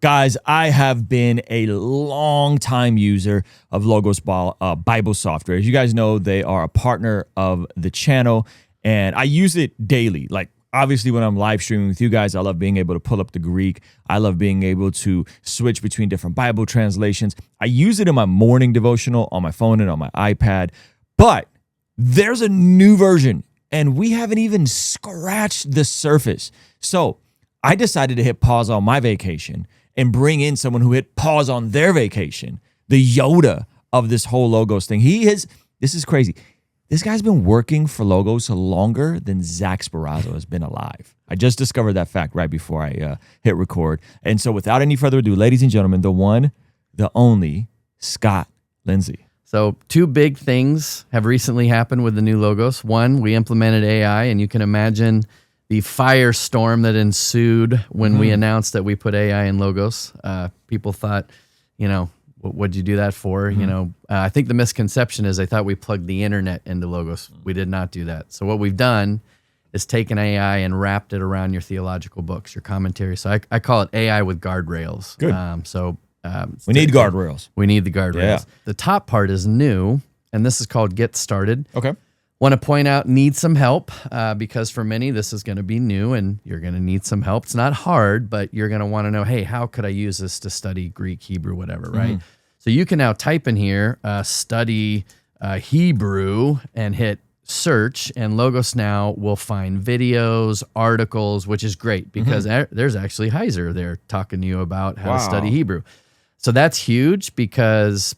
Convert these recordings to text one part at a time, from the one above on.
Guys, I have been a long time user of Logos Bible software. As you guys know, they are a partner of the channel, and I use it daily. Like, obviously, when I'm live streaming with you guys, I love being able to pull up the Greek. I love being able to switch between different Bible translations. I use it in my morning devotional on my phone and on my iPad. But there's a new version, and we haven't even scratched the surface. So I decided to hit pause on my vacation and bring in someone who hit pause on their vacation, the Yoda of this whole Logos thing. This is crazy. This guy's been working for Logos longer than Zach Sparazzo has been alive. I just discovered that fact right before I hit record. And so without any further ado, ladies and gentlemen, the one, the only, Scott Lindsay. So two big things have recently happened with the new Logos. One, we implemented AI, and you can imagine the firestorm that ensued when we announced that we put AI in Logos. People thought, what'd you do that for? I think the misconception is they thought we plugged the internet into Logos. We did not do that. So what we've done is taken AI and wrapped it around your theological books, your commentary. So I call it AI with guardrails. Good. We need guardrails. We need the guardrails. Yeah. The top part is new, and this is called Get Started. Okay. Want to point out, need some help, because for many, this is going to be new and you're going to need some help. It's not hard, but you're going to want to know, hey, how could I use this to study Greek, Hebrew, whatever, right? So you can now type in here, study Hebrew, and hit search, and Logos now will find videos, articles, which is great because there's actually Heiser there talking to you about how to study Hebrew. So that's huge because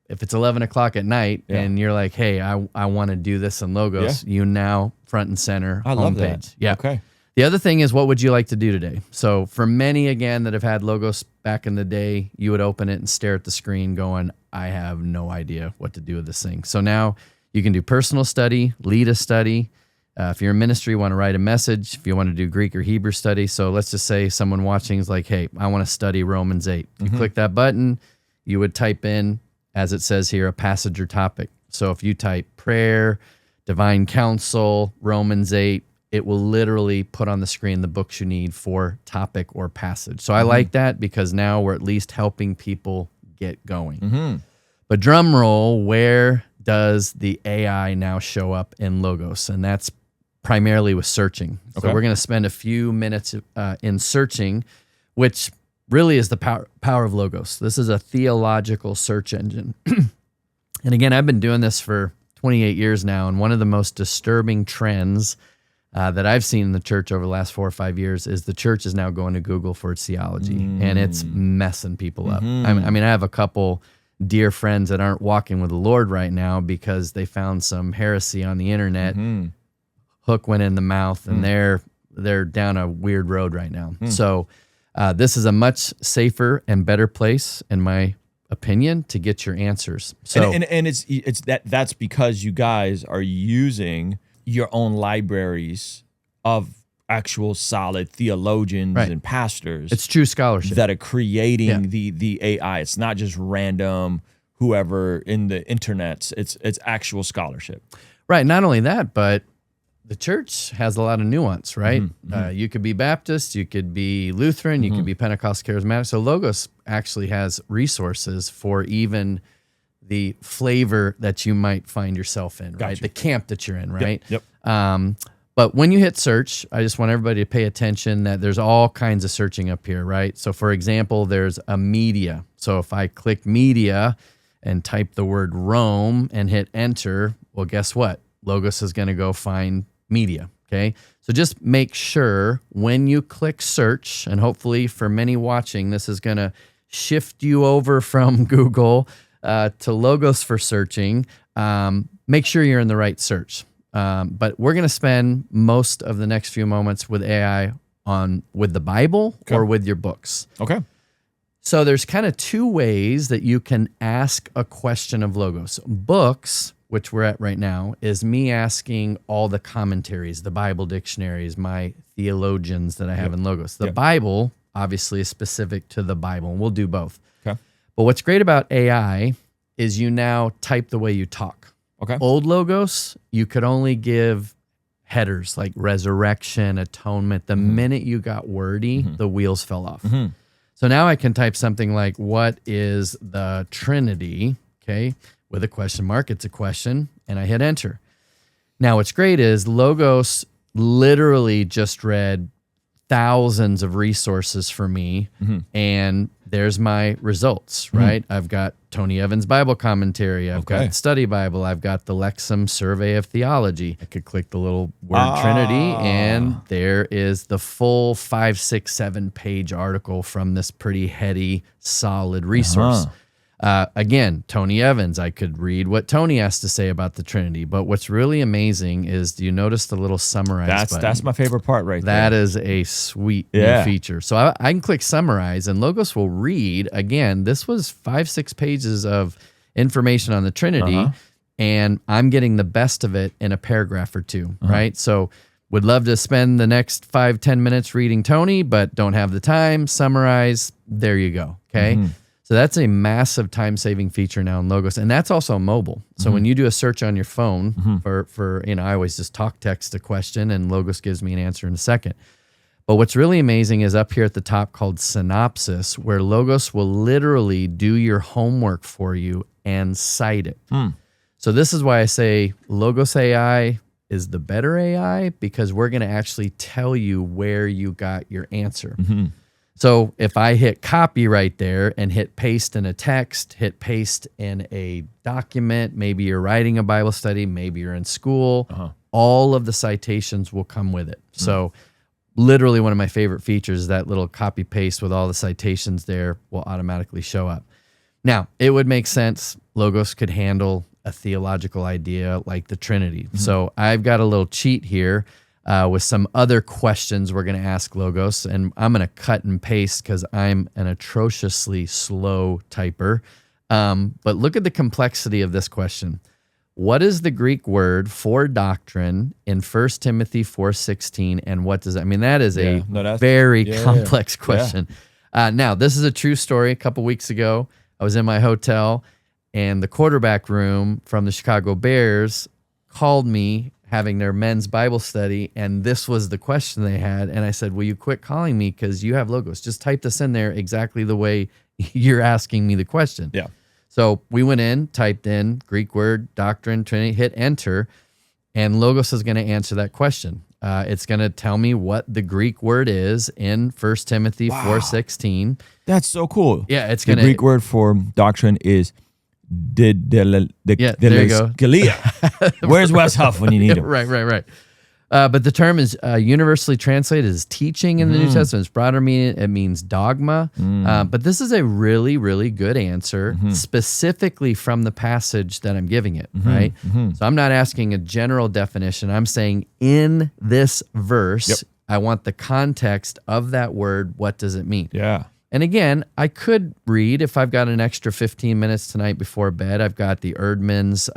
if it's 11 o'clock at night and you're like, hey, I want to do this in Logos, you now front and center I love that. homepage. Yeah. Okay. The other thing is, what would you like to do today? So for many, again, that have had Logos back in the day, you would open it and stare at the screen going, I have no idea what to do with this thing. So now you can do personal study, lead a study. If you're in ministry, you want to write a message. If you want to do Greek or Hebrew study. So let's just say someone watching is like, hey, I want to study Romans 8. You click that button, you would type in, as it says here, a passage or topic. So if you type prayer, divine counsel, Romans 8, it will literally put on the screen the books you need for topic or passage. So I like that because now we're at least helping people get going. But drum roll, where does the AI now show up in Logos? And that's primarily with searching. So we're going to spend a few minutes in searching, which really is the power of Logos. This is a theological search engine. And again, I've been doing this for 28 years now, and one of the most disturbing trends that I've seen in the church over the last 4 or 5 years is the church is now going to Google for its theology, and it's messing people up. I mean, I have a couple dear friends that aren't walking with the Lord right now because they found some heresy on the internet. Hook went in the mouth, and they're down a weird road right now. So this is a much safer and better place, in my opinion, to get your answers. So and that's because you guys are using your own libraries of actual solid theologians and pastors. It's true scholarship that are creating the AI. It's not just random whoever in the internets. It's actual scholarship. Right. Not only that, but the church has a lot of nuance, right? You could be Baptist, you could be Lutheran, you could be Pentecostal charismatic. So Logos actually has resources for even the flavor that you might find yourself in, right? Gotcha. The camp that you're in, right? Yep. But when you hit search, I just want everybody to pay attention that there's all kinds of searching up here, right? So for example, there's a media. So if I click media and type the word Rome and hit enter, well, guess what? Logos is going to go find media, okay? So just make sure when you click search, and hopefully for many watching, this is going to shift you over from Google to Logos for searching. Make sure you're in the right search. But we're going to spend most of the next few moments with AI with the Bible or with your books. Okay. So there's kind of two ways that you can ask a question of Logos. Books, which we're at right now, is me asking all the commentaries, the Bible dictionaries, my theologians that I have in Logos. The Bible, obviously, is specific to the Bible, and we'll do both. Okay. But what's great about AI is you now type the way you talk. Okay. Old Logos, you could only give headers like resurrection, atonement. The minute you got wordy, the wheels fell off. So now I can type something like, what is the Trinity? Okay. With a question mark, it's a question, and I hit enter. Now what's great is Logos literally just read thousands of resources for me, and there's my results, right? I've got Tony Evans' Bible commentary. I've got Study Bible. I've got the Lexham Survey of Theology. I could click the little word Trinity, and there is the full 5, 6, 7 page article from this pretty heady, solid resource. Again, Tony Evans, I could read what Tony has to say about the Trinity. But what's really amazing is, do you notice the little summarize button? That's my favorite part right there. That is a sweet new feature. So I can click summarize, and Logos will read. Again, this was 5, 6 pages of information on the Trinity, and I'm getting the best of it in a paragraph or two, right? So would love to spend the next 5, 10 minutes reading Tony, but don't have the time. Summarize. There you go. Okay. So that's a massive time-saving feature now in Logos, and that's also mobile. So when you do a search on your phone for I always just talk text a question, and Logos gives me an answer in a second. But what's really amazing is up here at the top called Synopsis, where Logos will literally do your homework for you and cite it. So this is why I say Logos AI is the better AI, because we're going to actually tell you where you got your answer. So if I hit copy right there and hit paste in a text, hit paste in a document, maybe you're writing a Bible study, maybe you're in school, all of the citations will come with it. So literally one of my favorite features is that little copy paste with all the citations there will automatically show up. Now, it would make sense. Logos could handle a theological idea like the Trinity. So I've got a little cheat here with some other questions we're going to ask Logos, and I'm going to cut and paste because I'm an atrociously slow typer. But look at the complexity of this question. What is the Greek word for doctrine in 1 Timothy 4:16, and what does that mean? That is a very complex question. Now, this is a true story. A couple weeks ago, I was in my hotel, and the quarterback room from the Chicago Bears called me having their men's Bible study, and this was the question they had. And I said, will you quit calling me because you have Logos? Just type this in there exactly the way you're asking me the question. Yeah. So we went in, typed in Greek word, doctrine, Trinity, hit enter, and Logos is going to answer that question. It's going to tell me what the Greek word is in 1 Timothy 4:16. That's so cool. Yeah, it's going to... The Greek word for doctrine is there you go. Where's Wes Huff when you need him? Right. But the term is universally translated as teaching in the New Testament. It's broader meaning. It means dogma. But this is a really, really good answer, specifically from the passage that I'm giving it, right? So I'm not asking a general definition. I'm saying in this verse, I want the context of that word. What does it mean? Yeah. And again, I could read, if I've got an extra 15 minutes tonight before bed, I've got the Erdman's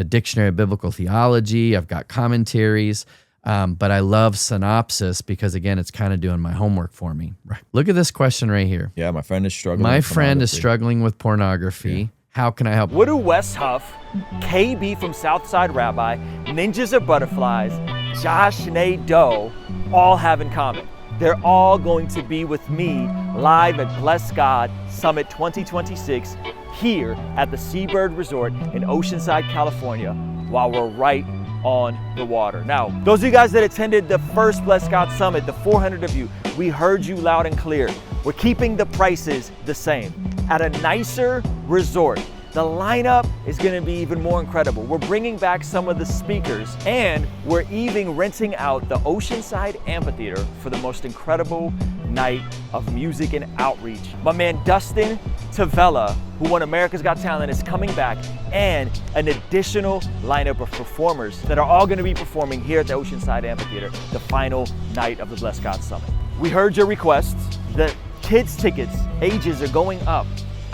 Dictionary of Biblical Theology, I've got commentaries, but I love Synopsis because, again, it's kind of doing my homework for me. Right. Look at this question right here. Yeah, my friend is struggling with pornography. Yeah. How can I help? What do Wes Huff, KB from Southside Rabbi, Ninjas or Butterflies, Josh Nadeau all have in common? They're all going to be with me live at Bless God Summit 2026 here at the Seabird Resort in Oceanside, California, while we're right on the water. Now, those of you guys that attended the first Bless God Summit, the 400 of you, we heard you loud and clear. We're keeping the prices the same at a nicer resort. The lineup is going to be even more incredible. We're bringing back some of the speakers, and we're even renting out the Oceanside Amphitheater for the most incredible night of music and outreach. My man Dustin Tavella, who won America's Got Talent, is coming back, and an additional lineup of performers that are all going to be performing here at the Oceanside Amphitheater, the final night of the Bless God Summit. We heard your requests. The kids' tickets, ages are going up.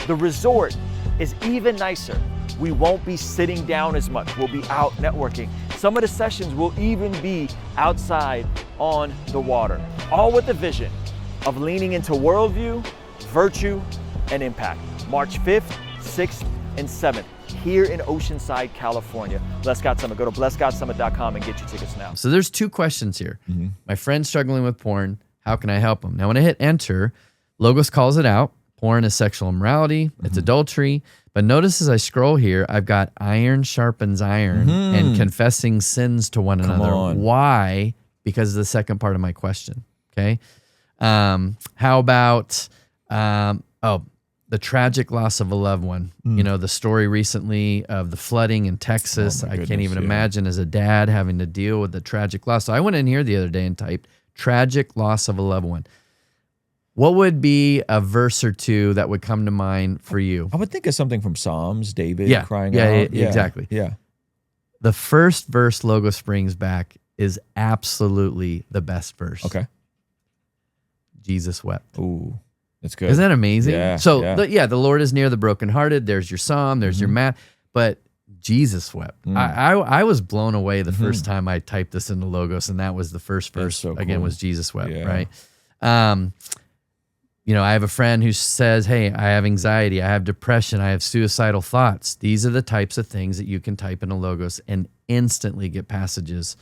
The resort is even nicer. We won't be sitting down as much. We'll be out networking. Some of the sessions will even be outside on the water, all with the vision of leaning into worldview, virtue, and impact. March 5th, 6th, and 7th here in Oceanside, California. Bless God Summit. Go to blessgodsummit.com and get your tickets now. So there's two questions here. My friend's struggling with porn. How can I help him? Now, when I hit enter, Logos calls it out. Porn is sexual immorality. It's adultery. But notice as I scroll here, I've got iron sharpens iron and confessing sins to one another. on. Why? Because of the second part of my question. Okay. How about, the tragic loss of a loved one? You know, the story recently of the flooding in Texas. Oh my I can't goodness, even yeah. imagine as a dad having to deal with the tragic loss. So I went in here the other day and typed tragic loss of a loved one. What would be a verse or two that would come to mind for you? I would think of something from Psalms, David crying yeah, out. exactly. Yeah. The first verse Logos brings back is absolutely the best verse. Okay. Jesus wept. Ooh, that's good. Isn't that amazing? Yeah, So, yeah. the Lord is near the brokenhearted. There's your psalm. There's your math. But Jesus wept. I was blown away the first time I typed this into Logos, and that was the first verse. so Again, cool. was Jesus wept, Yeah. right? You know, I have a friend who says, hey, I have anxiety, I have depression, I have suicidal thoughts. These are the types of things that you can type into Logos and instantly get passages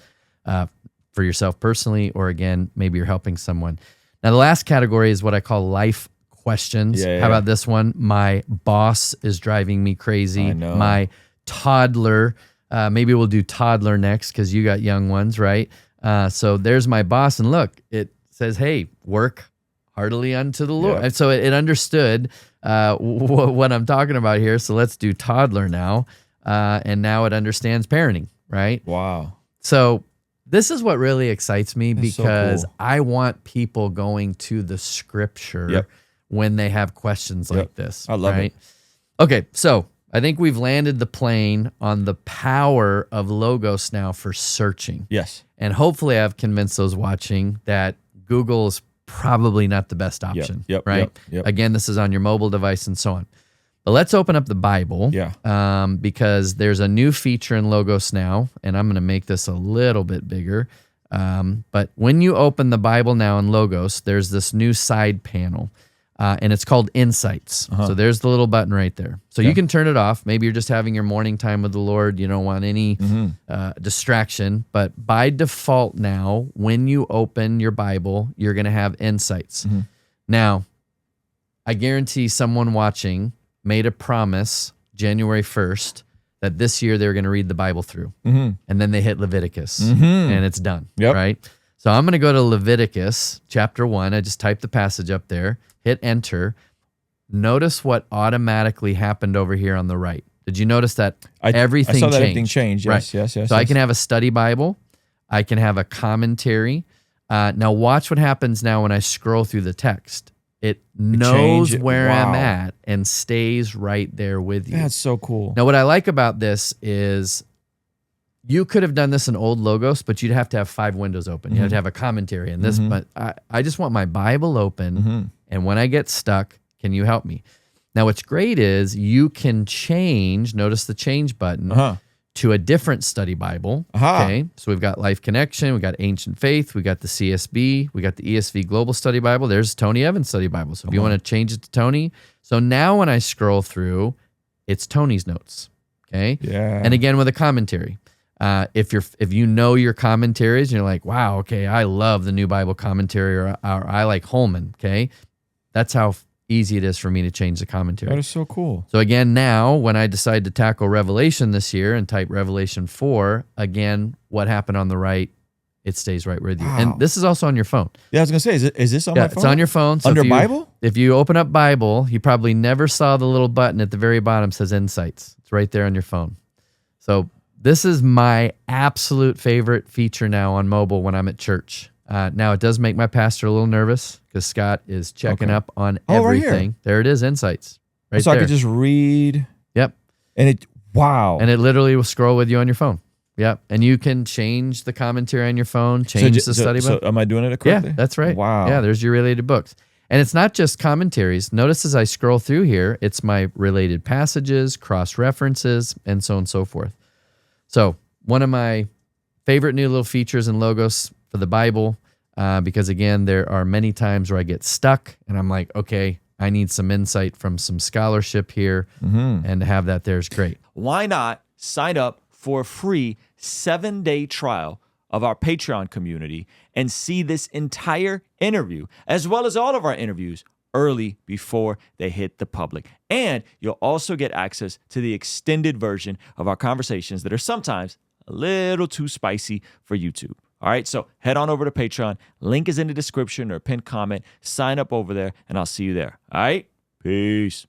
for yourself personally, or again, maybe you're helping someone. Now, the last category is what I call life questions. Yeah. How about this one? My boss is driving me crazy. I know. My toddler, maybe we'll do toddler next because you got young ones, right? So there's my boss, and look, it says, hey, work heartily unto the Lord. Yep. And so it understood what I'm talking about here. So let's do toddler now. And now it understands parenting, right? Wow. So this is what really excites me That's so because cool. I want people going to the scripture Yep. when they have questions like this. I love right? it. Okay, so I think we've landed the plane on the power of Logos now for searching. Yes. And hopefully I've convinced those watching that Google is probably not the best option, Yep. right? Yep. Again, this is on your mobile device and so on. But let's open up the Bible because there's a new feature in Logos now, and I'm going to make this a little bit bigger. But when you open the Bible now in Logos, there's this new side panel, and it's called Insights. So there's the little button right there. So you can turn it off. Maybe you're just having your morning time with the Lord. You don't want any distraction. But by default now, when you open your Bible, you're going to have Insights. Now, I guarantee someone watching made a promise January 1st that this year they were going to read the Bible through. And then they hit Leviticus and it's done, Yep. right? So I'm going to go to Leviticus chapter 1. I just typed the passage up there, hit enter. Notice what automatically happened over here on the right. Did you notice that everything I saw changed? that everything changed. Yes, Right. yes. So I can have a study Bible. I can have a commentary. Now watch what happens now when I scroll through the text. It knows where I'm at and stays right there with you. That's so cool. Now, what I like about this is you could have done this in old Logos, but you'd have to have 5 windows open. You have to have a commentary in this, but I just want my Bible open, and when I get stuck, can you help me? Now, what's great is you can change, notice the change button, to a different study Bible. Okay, so we've got Life Connection, we got Ancient Faith, we got the CSB, we got the ESV Global Study Bible. There's Tony Evans Study Bible. So if you want to change it to Tony, so now when I scroll through, it's Tony's notes. Okay, Yeah. and again with a commentary. If you know your commentaries and you're like, wow, okay, I love the New Bible Commentary, or I like Holman. Okay, that's how easy it is for me to change the commentary. That is so cool. So again, now when I decide to tackle Revelation this year and type Revelation 4, again, what happened on the right, it stays right with you. Wow. And this is also on your phone. Yeah, I was gonna say, is this on my phone? It's on your phone. So Under if you, Bible? If you open up Bible, you probably never saw the little button at the very bottom says Insights. It's right there on your phone. So this is my absolute favorite feature now on mobile when I'm at church. Now, it does make my pastor a little nervous because Scott is checking up on right here. everything. There it is, Insights. Right So there. I could just read. Yep. And wow. And it literally will scroll with you on your phone. Yep. And you can change the commentary on your phone, change the study book. So am I doing it correctly? Yeah, that's right. Wow. Yeah, there's your related books. And it's not just commentaries. Notice as I scroll through here, it's my related passages, cross-references, and so on and so forth. So one of my favorite new little features in Logos for the Bible, because again, there are many times where I get stuck and I'm like, okay, I need some insight from some scholarship here, and to have that there is great. Why not sign up for a free 7-day trial of our Patreon community and see this entire interview, as well as all of our interviews, early before they hit the public. And you'll also get access to the extended version of our conversations that are sometimes a little too spicy for YouTube. All right, so head on over to Patreon. Link is in the description or pinned comment. Sign up over there, and I'll see you there. All right, peace.